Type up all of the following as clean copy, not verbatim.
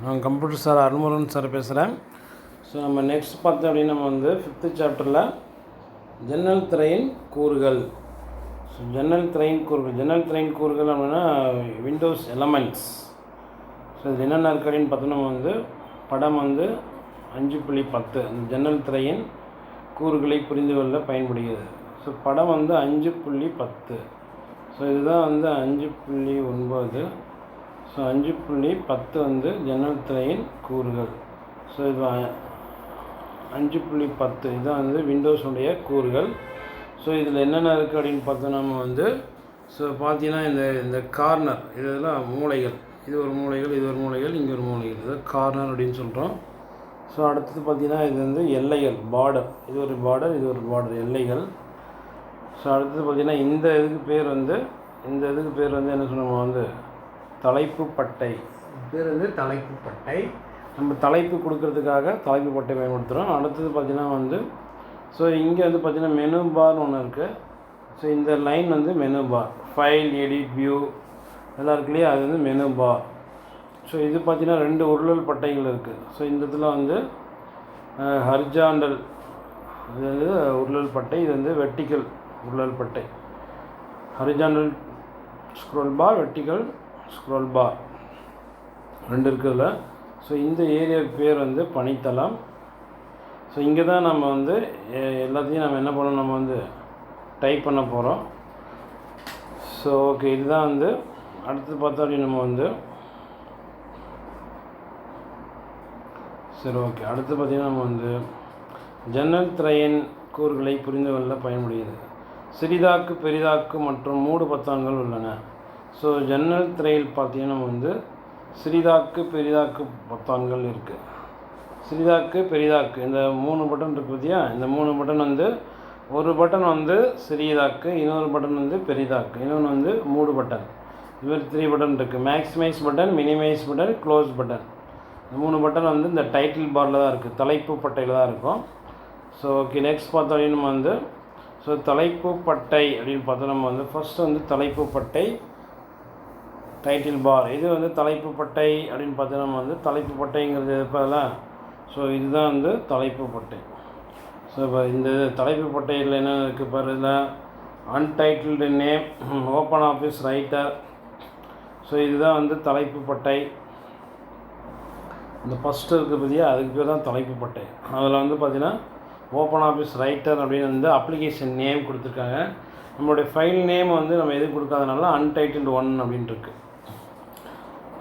நான் computer sir Arulmurugan sir பேசுகிறேன். So நம்ம நெக்ஸ்ட் பார்த்தோம் அப்படின்னா நம்ம வந்து 5th சாப்டரில் ஜன்னல் திரையின் கூறுகள். ஸோ ஜன்னல் திரையின் கூறுகள் அப்படின்னா விண்டோஸ் எலமெண்ட்ஸ். ஸோ இது என்னென்ன இருக்குது அப்படின்னு பார்த்தோன்னா நம்ம வந்து படம் வந்து 5.10 அந்த ஜன்னல் திரையின் கூறுகளை புரிந்து கொள்ள பயன்படுகிறது. ஸோ படம் வந்து 5.10. ஸோ இதுதான் வந்து 5.9. ஸோ 5.10 வந்து ஜன்னல் திரையின் கூறுகள். ஸோ இது 5.10 இதுதான் வந்து விண்டோஸுடைய கூறுகள். ஸோ இதில் என்னென்ன இருக்குது அப்படின்னு பார்த்தோம் நம்ம வந்து ஸோ பார்த்தீங்கன்னா இந்த கார்னர் இதெல்லாம் மூலைகள், இது ஒரு மூலைகள், இது ஒரு மூலைகள், இங்கே ஒரு மூலைகள், இது கார்னர் அப்படின்னு சொல்கிறோம். ஸோ அடுத்தது பார்த்திங்கன்னா இது வந்து எல்லைகள், பார்டர், இது ஒரு பார்டர், இது ஒரு பார்டர், எல்லைகள். ஸோ அடுத்தது பார்த்திங்கன்னா இந்த இதுக்கு பேர் வந்து என்ன சொல்லுவோம் வந்து தலைப்பு பட்டை. பேர் வந்து தலைப்பு பட்டை. நம்ம தலைப்பு கொடுக்கறதுக்காக தலைப்பு பட்டை பயன்படுத்துகிறோம். அடுத்தது பார்த்திங்கன்னா வந்து ஸோ இங்கே வந்து பார்த்திங்கன்னா மெனு பார்னு ஒன்று இருக்குது. ஸோ இந்த லைன் வந்து menu bar, file, edit, view எல்லாம் இருக்கு இல்லையா, அது வந்து மெனு பார். ஸோ இது பார்த்திங்கன்னா 2 உருளல் பட்டைகள் இருக்குது. ஸோ இந்த இடத்துல வந்து ஹரிஜாண்டல் இது வந்து உருளல் பட்டை, இது வந்து வெர்டிக்கல் உருளல் பட்டை. Horizontal scroll bar, vertical scroll bar 2 இருக்குதுல. ஸோ இந்த ஏரியாவுக்கு பேர் வந்து பணித்தளம். ஸோ இங்கே தான் நம்ம வந்து எல்லாத்தையும் நம்ம என்ன பண்ணணும், நம்ம வந்து டைப் பண்ண போகிறோம். ஸோ ஓகே, இதுதான் வந்து அடுத்து பார்த்தா அப்படி நம்ம வந்து சரி ஓகே அடுத்து பார்த்திங்கன்னா நம்ம வந்து ஜன்னல் திரையின் கூறுகளை புரிந்து கொள்ள பயன்படுகிறது. சிறிதாக்கு, பெரிதாக்கு மற்றும் மூடு பொத்தான்கள் உள்ளன. ஸோ ஜன்னல் திரையில் பார்த்திங்கன்னா நம்ம வந்து சிறிதாக்கு, பெரிதாக்கு பொத்தான்கள் இருக்குது. சிறிதாக்கு, பெரிதாக்கு இந்த 3 பட்டன் இருக்குது பார்த்தியா. இந்த 3 பட்டன் வந்து ஒரு பட்டன் வந்து சிறியதாக்கு, இன்னொரு பட்டன் வந்து பெரிதாக்கு, இன்னொன்று வந்து மூடு பட்டன். இது 3 பட்டன் இருக்குது. Maximize button, minimize button, close button. இந்த 3 பட்டன் வந்து இந்த டைட்டில் பாரில் தான் இருக்குது, தலைப்பு பட்டையில் தான் இருக்கும். ஸோ ஓகே, நெக்ஸ்ட் பார்த்தோம் அப்படின்னு நம்ம வந்து ஸோ தலைப்பு பட்டை அப்படின்னு பார்த்தோம். நம்ம வந்து ஃபஸ்ட்டு வந்து தலைப்பு பட்டை, டைட்டில் பார். இது வந்து தலைப்பு பட்டை அப்படின்னு பார்த்தோன்னா நம்ம வந்து தலைப்பு பட்டைங்கிறது இருப்பதில்ல. ஸோ இதுதான் வந்து தலைப்பு பட்டை. ஸோ இப்போ இந்த தலைப்பு பட்டையில் என்ன இருக்குது பாரு, இதில் untitled name, open office writer. So இதுதான் வந்து தலைப்பு பட்டை. இந்த ஃபஸ்ட்டு இருக்குது பார்த்தியா, அதுக்கு பேர் தான் தலைப்பு பட்டை. அதில் வந்து பார்த்திங்கன்னா ஓப்பன் ஆஃபீஸ் ரைட்டர் அப்படின்னு வந்து அப்ளிகேஷன் நேம் கொடுத்துருக்காங்க. நம்மளுடைய ஃபைல் நேம் வந்து நம்ம எது கொடுக்காதனால அன்டைட்டில்டு 1 அப்படின்ட்டு இருக்குது.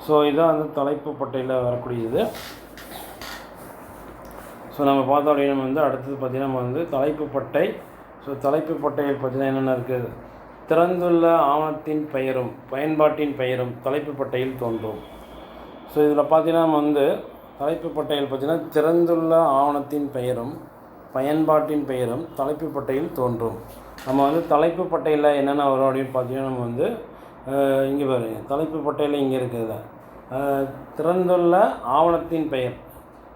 ஸோ இதுதான் வந்து தலைப்பு பட்டையில் வரக்கூடியது. ஸோ நம்ம பார்த்தோம் அப்படின்னா நம்ம வந்து அடுத்தது பார்த்திங்கன்னா நம்ம வந்து தலைப்பு பட்டை. ஸோ தலைப்பு பட்டையில் பார்த்திங்கன்னா என்னென்ன இருக்குது, திறந்துள்ள ஆவணத்தின் பெயரும் பயன்பாட்டின் பெயரும் தலைப்பு பட்டையில் தோன்றும். ஸோ இதில் பார்த்திங்கன்னா நம்ம வந்து தலைப்பு பட்டையில் பார்த்திங்கன்னா திறந்துள்ள ஆவணத்தின் பெயரும் பயன்பாட்டின் பெயரும் தலைப்பு பட்டையில் தோன்றும். நம்ம வந்து தலைப்பு பட்டையில் என்னென்ன வரும் அப்படின்னு பார்த்திங்கன்னா நம்ம வந்து இங்கே பாருங்க, தலைப்பு பட்டையில் இங்கே இருக்குதுல திறந்துள்ள ஆவணத்தின் பெயர்.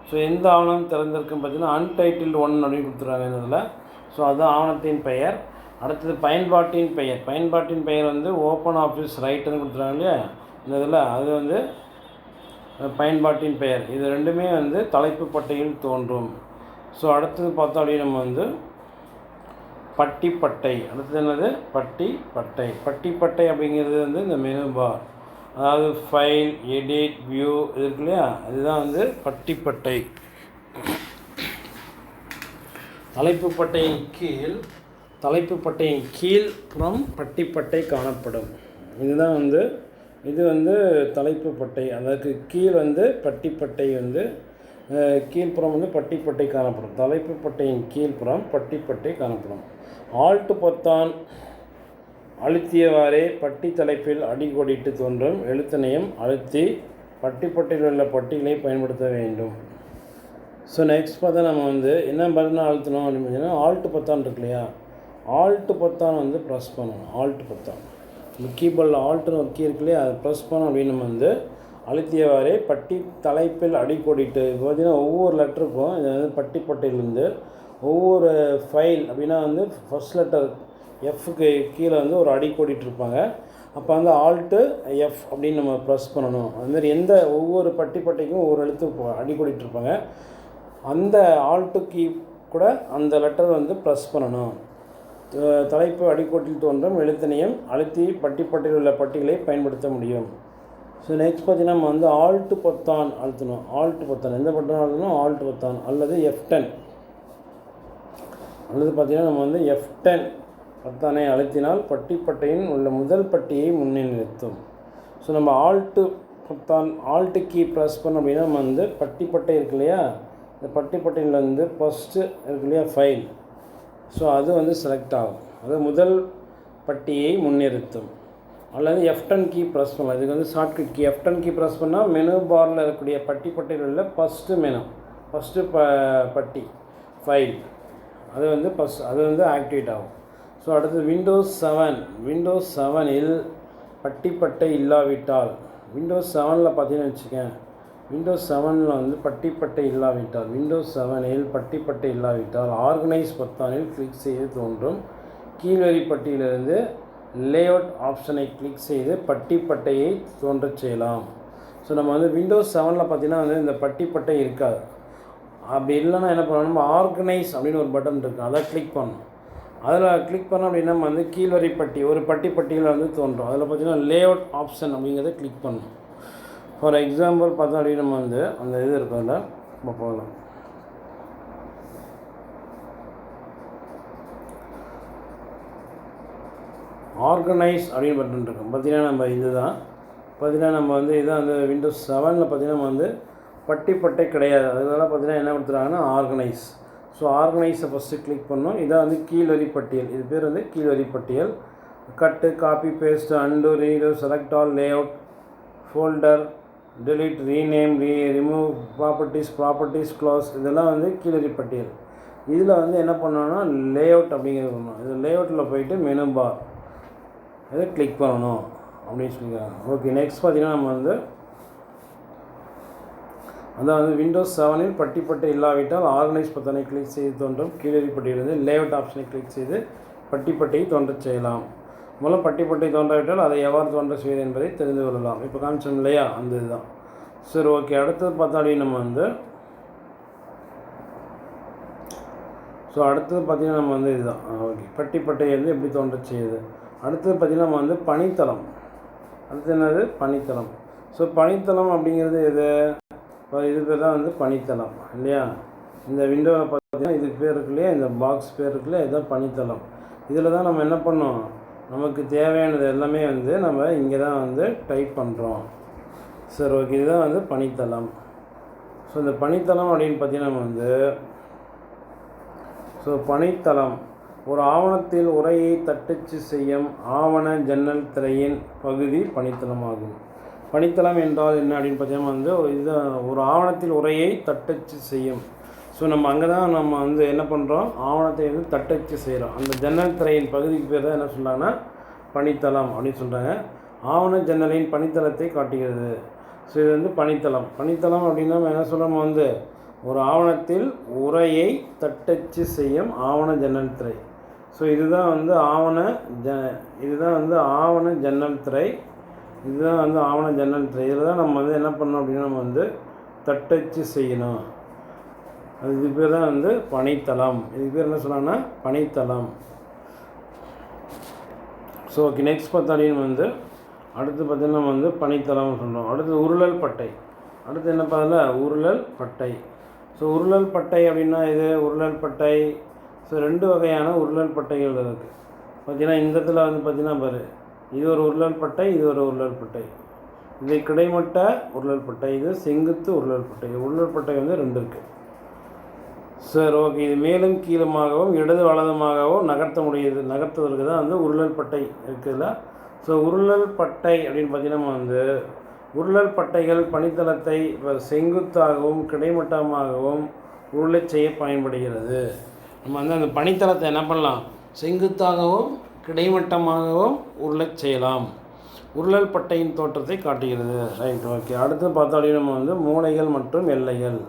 ஸோ எந்த ஆவணம் திறந்திருக்குன்னு பார்த்திங்கன்னா அன்டைட்டில்டு 1 அப்படின்னு கொடுத்துருவாங்க இந்த இதில். ஸோ அதுதான் ஆவணத்தின் பெயர். அடுத்தது பயன்பாட்டின் பெயர். பயன்பாட்டின் பெயர் வந்து ஓப்பன் ஆஃபீஸ் ரைட்டர்னு கொடுத்துருவாங்க இல்லையா இந்த இதில், அது வந்து பயன்பாட்டின் பெயர். இது ரெண்டுமே வந்து தலைப்பு பட்டையில் தோன்றும். ஸோ அடுத்தது பார்த்தோம் அப்படின்னு நம்ம வந்து பட்டி பட்டை. அடுத்தது என்னது, பட்டி பட்டை. பட்டி பட்டை அப்படிங்கிறது வந்து இந்த மெனு பார், அதாவது ஃபைல், எடிட், வியூ இது இருக்கு இல்லையா, அதுதான் வந்து பட்டி பட்டை. தலைப்பு பட்டையின் கீழ் புறம் பட்டி பட்டை காணப்படும். இதுதான் வந்து இது வந்து தலைப்பு பட்டை. அதற்கு கீழ் வந்து பட்டி பட்டை வந்து கீழ்ப்புறம் வந்து பட்டி பட்டை காணப்படும். தலைப்பு பட்டையின் கீழ்ப்புறம் பட்டி பட்டை காணப்படும். ஆல்ட் பொத்தான் அழுத்தியவாறே பட்டி தலைப்பில் அடிக்கோடிட்டு தோன்றும் எழுத்தினையும் அழுத்தி பட்டி பட்டையில் உள்ள பட்டிகளை பயன்படுத்த வேண்டும். ஸோ நெக்ஸ்ட் பார்த்தா நம்ம வந்து என்ன பட்டன் அழுத்தணும் அப்படின்னு பார்த்தீங்கன்னா ஆல்ட் பொத்தான் இருக்கு இல்லையா, ஆல்ட் பொத்தான் வந்து ப்ரெஸ் பண்ணணும். ஆல்ட் பொத்தான் இந்த கீபோர்டில் ஆல்ட்டுன்னு ஒரு கீ இருக்கு இல்லையா, அதை ப்ரெஸ் பண்ணோம் அப்படின்னு நம்ம வந்து அழுத்தியவாறே பட்டி தலைப்பில் அடிக்கோடிட்டு. இப்போ பார்த்திங்கன்னா ஒவ்வொரு லெட்டருக்கும் இது வந்து பட்டி பட்டையிலேருந்து ஒவ்வொரு ஃபைல் அப்படின்னா வந்து ஃபஸ்ட் லெட்டர் எஃப்க்கு கீழே வந்து ஒரு அடிக்கோடிட்டு இருப்பாங்க. அப்போ வந்து ஆல்ட்டு எஃப் அப்படின்னு நம்ம ப்ரெஸ் பண்ணணும். அதுமாதிரி ஒவ்வொரு பட்டிக்கும் ஒவ்வொரு எழுத்து அடிக்கோடிட்டுருப்பாங்க. அந்த ஆல்ட்டு கீ கூட அந்த லெட்டர் வந்து ப்ரெஸ் பண்ணணும். தலைப்பு அடிக்கோட்டில் தோன்றும் எழுத்தினையும் அழுத்தி பட்டியில் உள்ள பட்டிகளை பயன்படுத்த முடியும். ஸோ நெக்ஸ்ட் பார்த்திங்கன்னா நம்ம வந்து ஆல்ட்டு பொத்தான் அழுத்தணும். ஆல்ட்டு பொத்தான் எந்த பட்டன் அழுத்தணும்? ஆல்ட்டு பொத்தான் அல்லது F10 அல்லது பார்த்திங்கன்னா நம்ம வந்து F10 பொத்தானை அழுத்தினால் பட்டியின் உள்ள முதல் பட்டியை முன்னே நிறுத்தும். ஸோ நம்ம ஆல்ட்டு பொத்தான் ஆல்ட்டு கீ ப்ரெஸ் பண்ணோம் அப்படின்னா நம்ம வந்து பட்டை இருக்கு இல்லையா, இந்த பட்டியில் வந்து ஃபஸ்ட்டு இருக்கு இல்லையா ஃபைல், ஸோ அது வந்து செலக்ட் ஆகும். அது முதல் பட்டியை முன்னிறுத்தும். அல்லது F10 கீ ப்ரெஸ் பண்ணலாம். இதுக்கு வந்து shortcut key F10 key press பண்ணால் மெனு பாரில் இருக்கக்கூடிய பட்டியில் உள்ள ஃபஸ்ட்டு பட்டி ஃபைல் அது வந்து அது வந்து ஆக்டிவேட் ஆகும். ஸோ அடுத்து விண்டோஸ் 7இல் பட்டை இல்லாவிட்டால், விண்டோஸ் 7இல் பார்த்தீங்கன்னு வச்சுக்கேன், விண்டோஸ் 7இல் வந்து பட்டை இல்லாவிட்டால், விண்டோஸ் 7இல் பட்டை இல்லாவிட்டால் ஆர்கனைஸ் பொத்தானில் கிளிக் செய்து தோன்றும் கீழ்வரி பட்டியலிருந்து லேஅவுட் ஆப்ஷனை கிளிக் செய்து பட்டையை தோன்றச் செய்யலாம். ஸோ நம்ம வந்து விண்டோஸ் 7இல் பார்த்திங்கன்னா வந்து இந்த பட்டை இருக்காது. அப்படி இல்லைன்னா என்ன பண்ணணும், நம்ம ஆர்கனைஸ் அப்படின்னு ஒரு பட்டன் இருக்குது, அதை கிளிக் பண்ணணும். அதில் கிளிக் பண்ணோம் அப்படின்னா நம்ம வந்து கீழ்வரி ஒரு பட்டியில் வந்து தோன்றும். அதில் பார்த்திங்கன்னா லேஅவுட் ஆப்ஷன் அப்படிங்கிறத கிளிக் பண்ணணும். ஃபார் எக்ஸாம்பிள் பார்த்தோம் அப்படின்னா நம்ம வந்து அந்த இது இருக்கும்ல, நம்ம போகலாம். ஆர்கனைஸ் அப்படின்னு பட்டன் இருக்கும். பார்த்திங்கன்னா நம்ம இதுதான் பார்த்திங்கன்னா நம்ம வந்து இதான் வந்து விண்டோஸ் 7இல் பார்த்திங்கன்னா நம்ம வந்து பட்டை கிடையாது. அதனால பார்த்திங்கன்னா என்ன கொடுத்துறாங்கன்னா ஆர்கனைஸ். ஸோ ஆர்கனைஸை ஃபஸ்ட்டு கிளிக் பண்ணோம். இதான் வந்து கீழ்வரி பட்டியல். இது பேர் வந்து கீழ்வரி பட்டியல். Cut, copy, paste, undo, redo, select all, layout, folder, delete, rename, remove, properties close, இதெல்லாம் வந்து கீழ்வரி பட்டியல். இதில் வந்து என்ன பண்ணணும்னா லேஅவுட் அப்படிங்கிறது பண்ணணும். இது லேஅவுட்டில் போயிட்டு மெனு பார் இதை கிளிக் பண்ணணும் அப்படின்னு சொல்லிக்கிறாங்க. ஓகே, நெக்ஸ்ட் பார்த்திங்கன்னா நம்ம வந்து அதான் வந்து விண்டோஸ் 7இல் பட்டை இல்லாவிட்டால் ஆர்கனைஸ் பொத்தானை கிளிக் செய்து தோன்றும் கீழ்வரி பட்டியலிருந்து லேஅவுட் ஆப்ஷனை கிளிக் செய்து பட்டையை தோன்றச் செய்யலாம். மூலம் பட்டை தோன்றாவிட்டால் அதை எவ்வாறு தோன்ற செய்வது என்பதை தெரிந்து கொள்ளலாம். இப்போ காமிச்சோம் இல்லையா, அந்த இதுதான். சரி, ஓகே. அடுத்தது பார்த்தாலே நம்ம வந்து அடுத்தது பார்த்திங்கன்னா நம்ம வந்து இதுதான். ஓகே, பட்டை வந்து எப்படி தோன்றச் செய்யுது. அடுத்தது பார்த்திங்கன்னா நம்ம வந்து பணித்தளம். அடுத்து என்னது? பணித்தளம். ஸோ பணித்தளம் அப்படிங்கிறது இது பேர் தான் வந்து பணித்தளம் இல்லையா. இந்த விண்டோவில் பார்த்தீங்கன்னா இதுக்கு பேர் இருக்கு இல்லையா, இந்த பாக்ஸ் பேர் இருக்கு இல்லையா, இதுதான் பணித்தளம். இதில் தான் நம்ம என்ன பண்ணோம், நமக்கு தேவையானது எல்லாமே வந்து நம்ம இங்கே தான் வந்து டைப் பண்ணுறோம். சரி, ஓகே. இதுதான் வந்து பணித்தளம். ஸோ இந்த பணித்தளம் அப்படின்னு பார்த்தீங்கன்னா நம்ம வந்து பணித்தளம் ஒரு ஆவணத்தில் உரையை தட்டச்சு செய்யும் ஆவண ஜன்னல் திரையின் பகுதி பணித்தளமாகும். பணித்தளம் என்றால் என்ன அப்படின்னு பார்த்தீங்கன்னா வந்து இது ஒரு ஆவணத்தில் உரையை தட்டச்சு செய்யும். ஸோ நம்ம அங்கே தான் நம்ம வந்து என்ன பண்ணுறோம், ஆவணத்தை வந்து தட்டச்சு செய்கிறோம். அந்த ஜன்னல் திரையின் பகுதிக்கு பேர் தான் என்ன சொல்கிறாங்கன்னா பணித்தளம் அப்படின்னு சொல்கிறாங்க. ஆவண ஜன்னலின் பணித்தளத்தை காட்டுகிறது. ஸோ இது வந்து பணித்தளம். பணித்தளம் அப்படின்னா நம்ம என்ன சொல்கிறோம், வந்து ஒரு ஆவணத்தில் உரையை தட்டச்சு செய்யும் ஆவண ஜன்னல் திரை. ஸோ இதுதான் வந்து இதுதான் வந்து ஆவண ஜன்னல் திரை. இதுதான் வந்து ஆவண ஜன்னல் திரை. இதில் தான் நம்ம வந்து என்ன பண்ணோம் அப்படின்னா நம்ம வந்து தட்டச்சு செய்யணும். இதுக்கு பேர் தான் வந்து பணித்தளம். இதுக்கு பேர் என்ன சொன்னாங்கன்னா பணித்தளம். ஸோ ஓகே, நெக்ஸ்ட் பார்த்தாலும் வந்து அடுத்து பார்த்திங்கன்னா நம்ம வந்து பணித்தளம் சொல்கிறோம். அடுத்து உருளல் பட்டை. அடுத்து என்ன பார்த்தா உருளல் பட்டை. ஸோ உருளல் பட்டை அப்படின்னா இது உருளல் பட்டை. ஸோ 2 வகையான உருளல் பட்டைகள் இருக்குது. பார்த்திங்கன்னா இந்த இடத்துல வந்து பார்த்திங்கன்னா பாரு, இது ஒரு உருளல் பட்டை, இது ஒரு உருளல் பட்டை. இது கிடைமட்ட உருளல் பட்டை, இது செங்குத்து உருளல் பட்டை. உருளல் பட்டை வந்து 2 இருக்குது. சரி, ஓகே. இது மேலும் கீழுமாகவும் இடது வலதுமாகவும் நகர்த்துவதற்கு தான் வந்து உருளல் பட்டை இருக்குதுல்ல. ஸோ உருளல் பட்டை அப்படின்னு பார்த்திங்கன்னா நம்ம வந்து உருளல் பட்டைகள் பணித்தளத்தை செங்குத்தாகவும் கிடைமட்டமாகவும் உருளச் செய்ய பயன்படுகிறது. நம்ம வந்து அந்த பணித்தளத்தை என்ன பண்ணலாம், செங்குத்தாகவும் கிடைமட்டமாகவும் உருளச் செய்யலாம். உருளல் பட்டையின் தோற்றத்தை காட்டுகிறது. Right, okay. அடுத்து பார்த்தாலும் நம்ம வந்து மூலைகள் மற்றும் எல்லைகள்.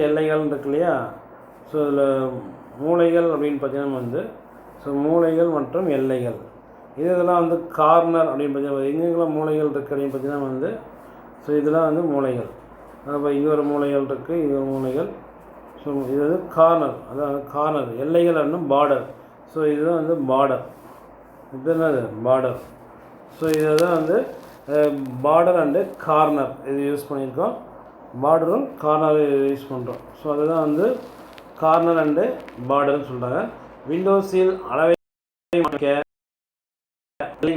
எல்லைகள் இருக்கு இல்லையா. ஸோ இதில் மூலைகள் அப்படின்னு பார்த்தீங்கன்னா வந்து மூலைகள் மற்றும் எல்லைகள். இதெல்லாம் வந்து கார்னர் அப்படின்னு பார்த்தீங்கன்னா எங்கெங்கெல்லாம் மூலைகள் இருக்குது அப்படின்னு பார்த்தீங்கன்னா வந்து ஸோ இதெல்லாம் வந்து மூலைகள். அப்போ இங்கே ஒரு மூலைகள் இருக்குது, இது ஒரு மூலைகள். ஸோ இது வந்து கார்னர், அதாவது கார்னர் எல்லைகள் அப்படின்னா பார்டர். ஸோ இதுதான் வந்து பார்டர். இது என்னது பார்டர். ஸோ இதை தான் வந்து பார்டர் அண்டு கார்னர் இது யூஸ் பண்ணியிருக்கோம். பார்டரும் கார்னர் யூஸ் பண்ணுறோம். ஸோ அதுதான் வந்து கார்னர் அண்டு பார்டர்னு சொல்கிறாங்க. விண்டோஸில் அளவை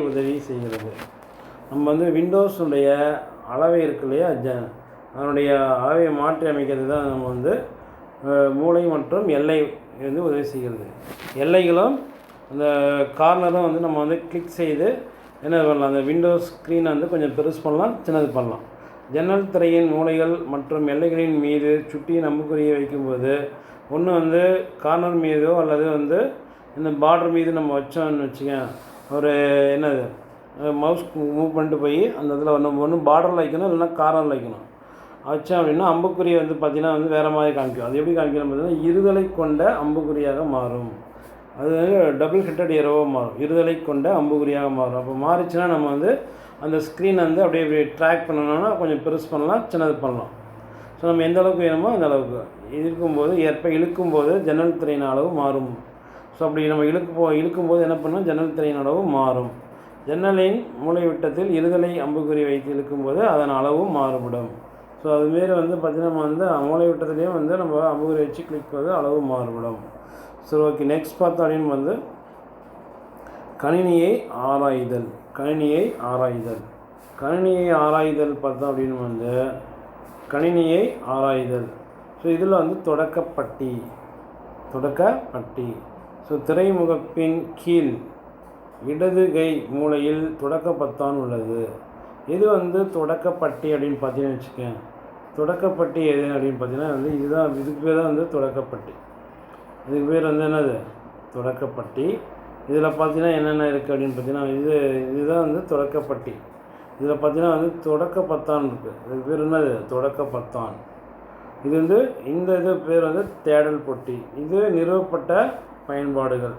உதவி செய்கிறது. நம்ம வந்து விண்டோஸுடைய அளவை இருக்கு இல்லையா, அதனுடைய அளவை மாற்றி அமைக்கிறது தான் நம்ம வந்து மூலை மற்றும் எல்லை வந்து உதவி செய்கிறது. எல்லைகளும் அந்த கார்னரும் வந்து நம்ம வந்து கிளிக் செய்து என்ன பண்ணலாம், அந்த விண்டோஸ் ஸ்க்ரீனை வந்து கொஞ்சம் பெருசு பண்ணலாம், சின்னது பண்ணலாம். ஜன்னல் திரையின் மூலைகள் மற்றும் எல்லைகளின் மீது சுட்டி அம்புக்குறியை வைக்கும்போது ஒன்று வந்து கார்னர் மீதோ அல்லது வந்து இந்த பார்டர் மீது நம்ம வச்சோம்னு வச்சுக்கேன், ஒரு என்னது மவுஸ் மூவ் பண்ணிட்டு போய் அந்த இதில் ஒன்று பார்டரில் வைக்கணும், இல்லைன்னா கார்னரில் வைக்கணும். வச்சோம் அப்படின்னா அம்புக்குறி வந்து பார்த்திங்கன்னா வந்து வேறு மாதிரி காமிக்கும். அது எப்படி காமிக்கணும் பார்த்தீங்கன்னா இருதலை கொண்ட அம்புக்குறியாக மாறும். அது டபுள் ஹெட்டட் ஏரோவாக மாறும், இருதலை கொண்ட அம்புக்குறியாக மாறும். அப்போ மாறிச்சுன்னா நம்ம வந்து அந்த ஸ்க்ரீன் வந்து அப்படியே ட்ராக் பண்ணணும்னா கொஞ்சம் பெருசு பண்ணலாம், சின்னது பண்ணலாம். ஸோ நம்ம எந்த அளவுக்கு வேணுமோ அந்த அளவுக்கு இருக்கும்போது இழுக்கும்போது ஜன்னல் திரையின் அளவு மாறும். ஸோ அப்படி நம்ம இழுக்கும்போது என்ன பண்ணோம், ஜன்னல் திரையின் அளவு மாறும். ஜன்னலின் மூலைவிட்டத்தில் இருதலை அம்புக்குறி வைத்து இழுக்கும்போது அதன் அளவும் மாறுபடும். ஸோ அதுமாரி வந்து பார்த்திங்கன்னா நம்ம வந்து மூலைவிட்டத்துலேயும் வந்து நம்ம அம்புக்குறி வச்சு கிளிக் பண்ணது அளவு மாறுபடும். சரி, ஓகே. நெக்ஸ்ட் பார்த்தோம் அப்படின்னு வந்து கணினியை ஆராய்தல். கணினியை ஆராய்தல் பார்த்தோம் அப்படின்னு வந்து கணினியை ஆராய்தல். ஸோ இதில் வந்து தொடக்கப்பட்டி. ஸோ திரைமுகப்பின் கீழ் இடது கை மூலையில் தொடக்கப்பத்தான் உள்ளது. இது வந்து தொடக்கப்பட்டி அப்படின்னு பார்த்தீங்கன்னு வச்சுக்கேன். தொடக்கப்பட்டி எது அப்படின்னு பார்த்தீங்கன்னா வந்து இதுக்கு பேர் தான் வந்து தொடக்கப்பட்டி. இதுக்கு பேர் வந்து என்னது, தொடக்கப்பட்டி. இதில் பார்த்தீங்கன்னா என்னென்ன இருக்குது அப்படின்னு பார்த்தீங்கன்னா இதுதான் வந்து தொடக்கப்பட்டி. இதில் பார்த்தீங்கன்னா வந்து தொடக்கப்பத்தான் இருக்குது. இதுக்கு பேர் என்னது, தொடக்கப்பத்தான். இது வந்து இந்த இது பேர் வந்து தேடல் பொட்டி. இது நிறுவப்பட்ட பயன்பாடுகள்.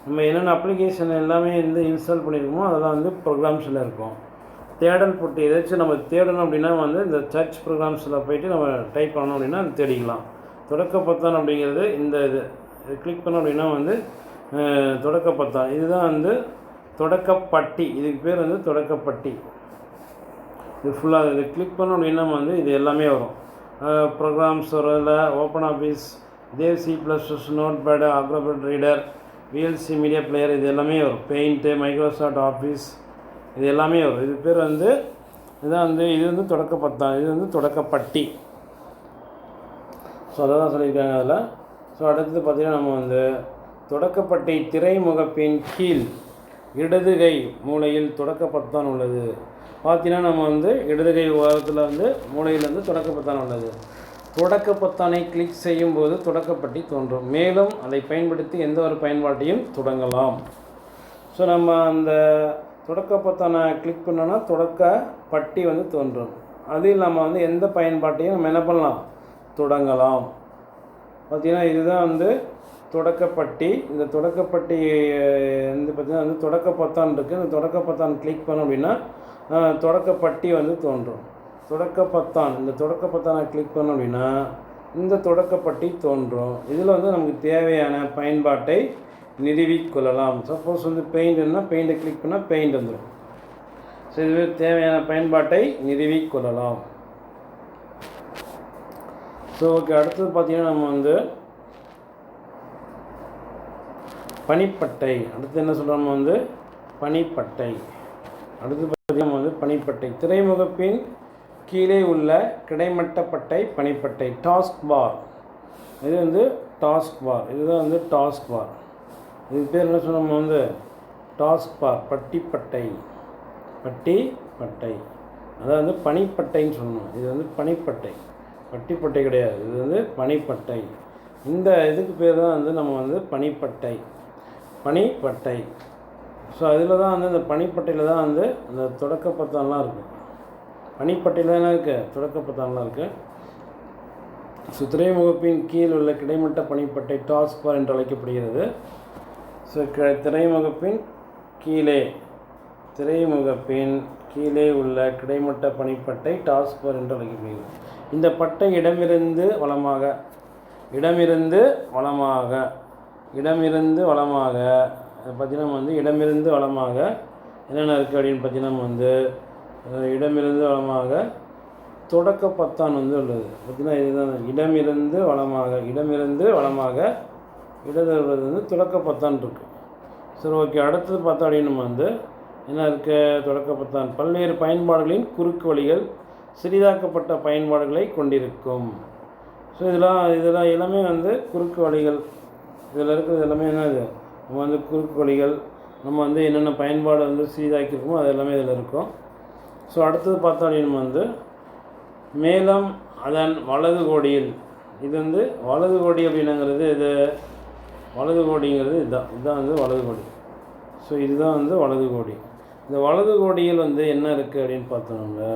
நம்ம என்னென்ன அப்ளிகேஷன் எல்லாமே வந்து இன்ஸ்டால் பண்ணியிருக்கோமோ அதெல்லாம் வந்து ப்ரோக்ராம்ஸில் இருக்கும். தேடல் பொட்டி ஏதாச்சும் நம்ம தேடணும் அப்படின்னா வந்து இந்த சர்ச் ப்ரோக்ராம்ஸில் போய்ட்டு நம்ம டைப் பண்ணணும் அப்படின்னா அது தேடிக்கலாம். தொடக்கப்பத்தான் அப்படிங்கிறது இந்த இது கிளிக் பண்ணோம் அப்படின்னா வந்து தொடக்கப்பத்தான். இதுதான் வந்து தொடக்கப்பட்டி. இதுக்கு பேர் வந்து தொடக்கப்பட்டி. இது ஃபுல்லாக இது கிளிக் பண்ணோம் அப்படின்னா வந்து இது எல்லாமே வரும். ப்ரோக்ராம்ஸ் வரல, open office, dev C++, note pad, acrobat reader, VLC media player, இது எல்லாமே வரும். பெயிண்ட்டு, மைக்ரோசாஃப்ட் ஆஃபீஸ், இது எல்லாமே வரும். இது பேர் வந்து இதுதான் வந்து இது வந்து தொடக்கப்பத்தான். இது வந்து தொடக்கப்பட்டி. ஸோ அதை தான் சொல்லியிருக்காங்க அதில். ஸோ அடுத்தது பார்த்திங்கன்னா நம்ம வந்து தொடக்கப்பட்டி திரைமுகப்பின் கீழ் இடது கை மூலையில் தொடக்கப்பத்தான் உள்ளது. பார்த்தீங்கன்னா நம்ம வந்து இடது கை ஓரத்தில் வந்து மூலையில் வந்து தொடக்கப்பத்தான் உள்ளது. தொடக்கப்பத்தானை கிளிக் செய்யும்போது தொடக்கப்பட்டி தோன்றும். மேலும் அதை பயன்படுத்தி எந்த ஒரு பயன்பாட்டையும் தொடங்கலாம். ஸோ நம்ம அந்த தொடக்கப்பத்தானை கிளிக் பண்ணோன்னா தொடக்கப்பட்டி வந்து தோன்றும். அதில் நம்ம வந்து எந்த பயன்பாட்டையும் நம்ம என்ன பண்ணலாம், தொடங்கலாம். பார்த்திங்கன்னா இதுதான் வந்து தொடக்கப்பட்டி. இந்த தொடக்கப்பட்டி வந்து பார்த்திங்கன்னா வந்து தொடக்கப்பத்தான் இருக்குது. இந்த தொடக்கப்பத்தான் கிளிக் பண்ணோம் அப்படின்னா தொடக்கப்பட்டி வந்து தோன்றும். தொடக்கப்பத்தான், இந்த தொடக்கப்பத்தானை கிளிக் பண்ணோம் அப்படின்னா இந்த தொடக்கப்பட்டி தோன்றும். இதில் வந்து நமக்கு தேவையான பயன்பாட்டை நிறுவிக்கொள்ளலாம். சப்போஸ் வந்து பெயிண்ட்னா பெயிண்டை கிளிக் பண்ணால் பெயிண்ட் வந்துடும். ஸோ இது தேவையான பயன்பாட்டை நிறுவிக்கொள்ளலாம். So okay. அடுத்தது பார்த்திங்கன்னா நம்ம வந்து பனிப்பட்டை. அடுத்து என்ன சொல்கிறோம், நம்ம வந்து பனிப்பட்டை. அடுத்து பார்த்திங்கன்னா நம்ம வந்து பனிப்பட்டை. திரைமுகப்பின் கீழே உள்ள கிடைமட்ட பட்டை பனிப்பட்டை. டாஸ்க் பார், இது வந்து டாஸ்க் பார். இதுதான் வந்து டாஸ்க் பார். இது பேர் என்ன சொல்கிறோம், நம்ம வந்து டாஸ்க் பார். பட்டிப்பட்டை, பட்டிப்பட்டை, அதாவது வந்து பனிப்பட்டைன்னு சொல்லணும். இது வந்து பனிப்பட்டை, பட்டிப்பட்டை கிடையாது. இது வந்து பனிப்பட்டை. இந்த இதுக்கு பேர் தான் வந்து நம்ம வந்து பனிப்பட்டை. ஸோ அதில் தான் வந்து இந்த பனிப்பட்டையில் தான் வந்து இந்த தொடக்கப்பத்தான்லாம் இருக்குது. பனிப்பட்டையில் தானே இருக்குது, தொடக்கப்பத்தான்லாம் இருக்குது. ஸோ திரைமுகப்பின் கீழ் உள்ள கிடைமட்ட பனிப்பட்டை டாஸ்க் பார் என்று அழைக்கப்படுகிறது. ஸோ திரைமுகப்பின் கீழே திரைமுகப்பின் கீழே உள்ள கிடைமட்ட பனிப்பட்டை டாஸ்க்பார் என்று அழைக்கப்படுகிறது. இந்த பட்டை இடமிருந்து வலமாக பார்த்திங்கன்னா இடமிருந்து வலமாக என்னென்ன இருக்குது அப்படின்னு பார்த்தீங்கன்னா இடமிருந்து வலமாக தொடக்க பத்தான் உள்ளது. பார்த்திங்கன்னா இதுதான் இடமிருந்து வலமாக இடது தொடக்க பத்தான் இருக்குது. சரி, ஓகே. அடுத்தது பார்த்தா அப்படின்னு என்ன இருக்குது? தொடக்க பத்தான் பல்வேறு பயன்பாடுகளின் குறுக்கு வழிகள் சிறிதாக்கப்பட்ட பயன்பாடுகளை கொண்டிருக்கும். ஸோ இதெல்லாம் எல்லாமே குறுக்கு வழிகள். இதில் இருக்கிறது எல்லாமே என்னது? நம்ம குறுக்கு வழிகள், நம்ம என்னென்ன பயன்பாடு சிறிதாக்கியிருக்கோமோ அது எல்லாமே இதில் இருக்கும். ஸோ அடுத்தது பார்த்தா அப்படின்னு மேலும் அதன் வலது கோடியில் இது வலது கோடி அப்படின்னுங்கிறது வலது கோடிங்கிறது இதுதான் வலது கோடி. ஸோ இதுதான் வலது கோடி. இந்த வலது கோடியில் என்ன இருக்குது அப்படின்னு பார்த்தோம்னா,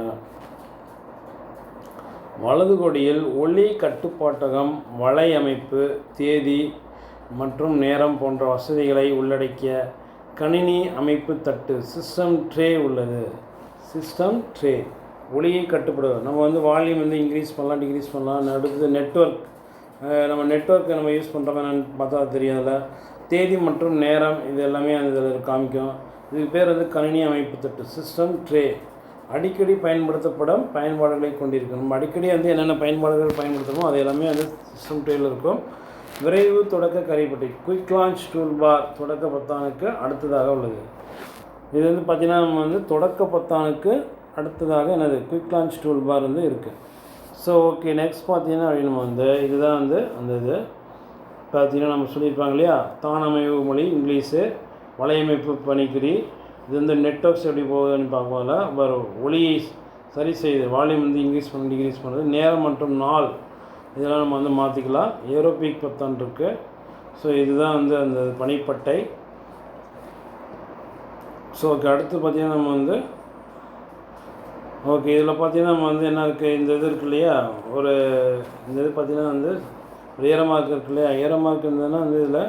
வலது கோடியில் ஒளி கட்டுப்பாட்டகம், வலையமைப்பு, தேதி மற்றும் நேரம் போன்ற வசதிகளை உள்ளடக்கிய கணினி அமைப்பு தட்டு சிஸ்டம் ட்ரே உள்ளது. சிஸ்டம் ட்ரே ஒளியை கட்டுப்படுவது. நம்ம வால்யூம் இன்க்ரீஸ் பண்ணலாம், டிக்ரீஸ் பண்ணலாம். அடுத்தது நெட்வொர்க், நம்ம நெட்வொர்க்கை நம்ம யூஸ் பண்ணுறோம் என்னென்னு பார்த்தா தெரியும். அதில் தேதி மற்றும் நேரம் இது எல்லாமே இதில் காமிக்கும். இதுக்கு பேர் கணினி அமைப்பு தட்டு சிஸ்டம் ட்ரே. அடிக்கடி பயன்படுத்தப்படும் பயன்பாடுகளை கொண்டிருக்கும். நம்ம அடிக்கடி என்னென்ன பயன்பாடுகள் பயன்படுத்துகிறோமோ அது எல்லாமே சிஸ்டம் ட்ரேயில் இருக்கும். விரைவு தொடக்க கரைப்பட்டி குயிக் லான்ச் டூல் பார் தொடக்க பத்தானுக்கு அடுத்ததாக உள்ளது. இது பார்த்திங்கன்னா நம்ம தொடக்க பத்தானுக்கு அடுத்ததாக என்னது குயிக் லான்ச் டூல் பார் இருக்குது. ஸோ ஓகே, நெக்ஸ்ட் பார்த்தீங்கன்னா அப்படின்னு இதுதான் அந்த இது பார்த்தீங்கன்னா நம்ம சொல்லியிருப்பாங்க இல்லையா, தானமைவு மொழி இங்கிலீஷு, வலையமைப்பு பணிக்குறி. இது நெட்வொர்க்ஸ் எப்படி போகுதுன்னு பார்க்கும்போது வரும். ஒளியை சரி செய்யுது, வால்யூம் இன்க்ரீஸ் பண்ணி டிக்ரீஸ் பண்ணுறது, நேரம் மற்றும் நாள் இதெல்லாம் நம்ம மாற்றிக்கலாம். ஏரோபிக் பத்தான் இருக்குது. ஸோ இதுதான் அந்த பனிப்பட்டை. ஸோ ஓகே, அடுத்து பார்த்திங்கன்னா நம்ம ஓகே இதில் பார்த்திங்கன்னா நம்ம என்ன இருக்குது, இந்த இது இருக்குது இல்லையா, இந்த இது பார்த்திங்கன்னா ஒரு ஏரமார்க் இருக்குது இல்லையா. ஏரமார்க் இருந்ததுன்னா இதில்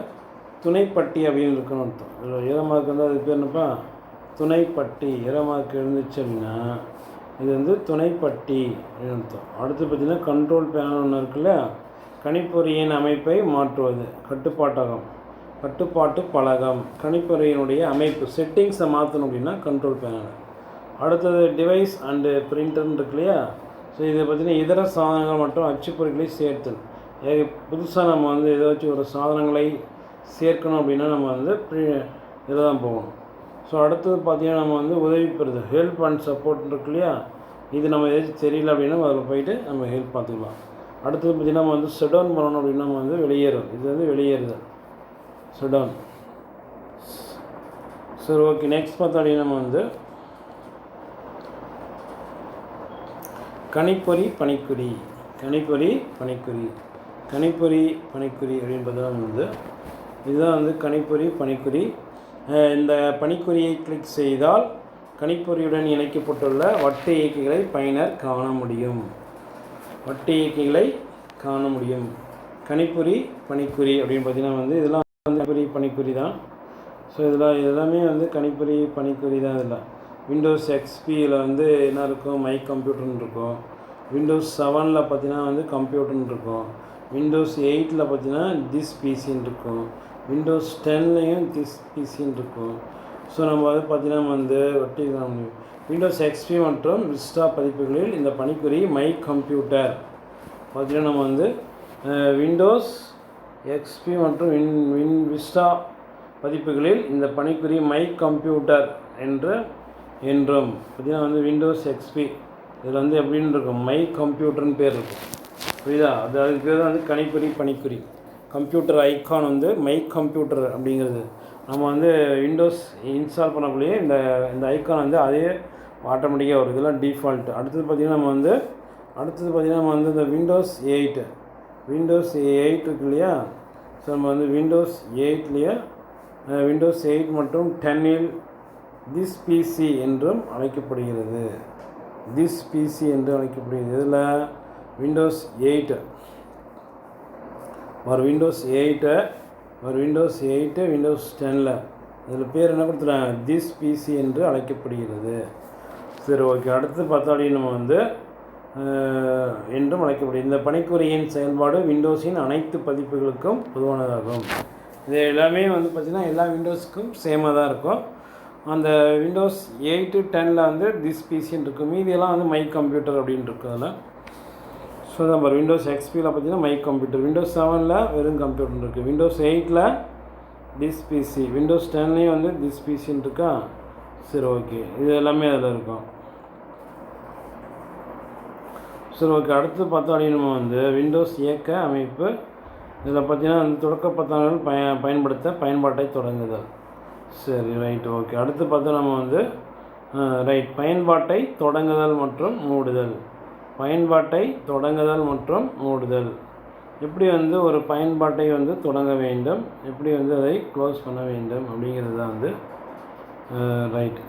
துணைப்பட்டி அப்படின்னு இருக்குன்னு அர்த்தம். இதில் ஏரமார்க் அது பேர் என்னப்பா, துணைப்பட்டி. ஏரமார்க் இருந்துச்சு அப்படின்னா இது துணைப்பட்டி அப்படின்னு அர்த்தம். அடுத்து பார்த்திங்கன்னா கண்ட்ரோல் பேனல் ஒன்று இருக்குல்ல, கணிப்பொறியின் அமைப்பை மாற்றுவது, கட்டுப்பாட்டு பலகம், கணிப்பொறியினுடைய அமைப்பு செட்டிங்ஸை மாற்றணும் அப்படின்னா கண்ட்ரோல் பேனல். அடுத்தது டிவைஸ் அண்டு பிரிண்டர்னு இருக்கு இல்லையா. ஸோ இதை பார்த்திங்கன்னா இதர சாதனங்கள் மற்றும் அச்சுப்பொறிகளை சேர்த்தல். புதுசாக நம்ம ஏதாச்சும் ஒரு சாதனங்களை சேர்க்கணும் அப்படின்னா நம்ம இதில் தான் போகணும். ஸோ அடுத்தது பார்த்திங்கன்னா நம்ம உதவி பெறுது, ஹெல்ப் அண்ட் சப்போர்ட் இருக்கு இல்லையா. இது நம்ம ஏதாச்சும் தெரியல அப்படின்னா அதில் போய்ட்டு நம்ம ஹெல்ப் பார்த்துக்கலாம். அடுத்தது பார்த்திங்கன்னா நம்ம ஷட்டவுன் பண்ணணும் அப்படின்னா நம்ம வெளியேறும். இது வெளியேறுதல், ஷட்டவுன். சரி, ஓகே. நெக்ஸ்ட் பார்த்தா அப்படின்னா நம்ம கணிப்பொறி பணிக்குறி அப்படின்னு பார்த்தா இதுதான் கணிப்பொறி பணிக்குறி. இந்த பணிக்குறியை கிளிக் செய்தால் கணிப்பொறியுடன் இணைக்கப்பட்டுள்ள வட்டு இயக்கிகளை பயனர் காண முடியும். கணிப்பொறி பணிக்குறி அப்படின்னு பார்த்தீங்கன்னா இதெல்லாம் கணிப்பொறி பணிக்குறி தான். ஸோ எல்லாமே கணிப்பொறி பணிக்குறி தான். இதில் விண்டோஸ் எக்ஸ்பியில் என்ன இருக்கும், மை கம்ப்யூட்டர்னு இருக்கும். விண்டோஸ் 7 பார்த்தீங்கன்னா கம்ப்யூட்டர்னு இருக்கும். விண்டோஸ் 8 பார்த்தீங்கன்னா திஸ் பிசின்னு இருக்கும். விண்டோஸ் 10லையும் திஸ் பிசின்னு இருக்கும். ஸோ நம்ம பார்த்தீங்கன்னா ஒட்டி முடியும். விண்டோஸ் எக்ஸ்பி மற்றும் விஸ்டா பதிப்புகளில் இந்த பணிக்குறி மை கம்ப்யூட்டர் பார்த்தீங்கன்னா நம்ம விண்டோஸ் எக்ஸ்பி மற்றும் விஸ்டா பதிப்புகளில் இந்த பணிக்குறி மை கம்ப்யூட்டர் என்றும் பார்த்தீங்கன்னா விண்டோஸ் எக்ஸ்பி இதில் எப்படின்னு இருக்கும், மை கம்ப்யூட்டர்னு பேர் இருக்கும். புரியுதா? அதுக்கு பேர் கணிப்பொறி பணிக்குறி. கம்ப்யூட்டர் ஐக்கான் மை கம்ப்யூட்டர் அப்படிங்கிறது. நம்ம விண்டோஸ் இன்ஸ்டால் பண்ணக்கூடிய இந்த ஐக்கான் அதே ஆட்டோமேட்டிக்காக வரும். இதெல்லாம் டிஃபால்ட். அடுத்தது பார்த்திங்கன்னா நம்ம இந்த விண்டோஸ் 8 இருக்கு இல்லையா. ஸோ நம்ம விண்டோஸ் 8லேயே விண்டோஸ் 8 மற்றும் 10இல் திஸ் பிசி என்றும் அழைக்கப்படுகிறது. இதில் விண்டோஸ் 8 விண்டோஸ் 10ல் இதில் பேர் என்ன கொடுத்துருக்காங்க, திஸ் பிசி என்று அழைக்கப்படுகிறது. சரி ஓகே. அடுத்து பார்த்தாலே நம்ம வந்து என்றும் அழைக்கப்படுகிறது. இந்த பணிக்குறியின் செயல்பாடு விண்டோஸின் அனைத்து பதிப்புகளுக்கும் பொதுவானதாகும். இது எல்லாமே வந்து பார்த்திங்கன்னா எல்லா விண்டோஸுக்கும் சேமாக தான் இருக்கும். அந்த விண்டோஸ் 8 10 வந்து திஸ் பிசின்னு இருக்கும். மீதியெல்லாம் வந்து மை கம்ப்யூட்டர் அப்படின்னு இருக்கும் அதில். ஸோ நம்ம விண்டோஸ் எக்ஸ்பியில் பார்த்திங்கன்னா மை கம்ப்யூட்டர், விண்டோஸ் 7 வெறும் கம்ப்யூட்டர் இருக்குது, விண்டோஸ் 8 திஸ் பிசி, விண்டோஸ் 10 வந்து திஸ் பிசின்னு இருக்கா. சரி ஓகே, இது எல்லாமே அதில் இருக்கும். சரி ஓகே. அடுத்து பார்த்தோம் நம்ம வந்து விண்டோஸ் இயக்க அமைப்பு. இதில் பார்த்திங்கன்னா அந்த தொடக்க பத்தாண்டுகள் பயன்படுத்த பயன்பாட்டை தொடங்குதல். சரி ரைட் ஓகே. அடுத்து பார்த்தா நம்ம வந்து பயன்பாட்டை தொடங்குதல் மற்றும் மூடுதல். பயன்பாட்டை தொடங்குதல் மற்றும் மூடுதல். எப்படி வந்து ஒரு பயன்பாட்டை வந்து தொடங்க வேண்டும், எப்படி வந்து அதை க்ளோஸ் பண்ண வேண்டும் அப்படிங்கிறது தான் வந்து ரைட்.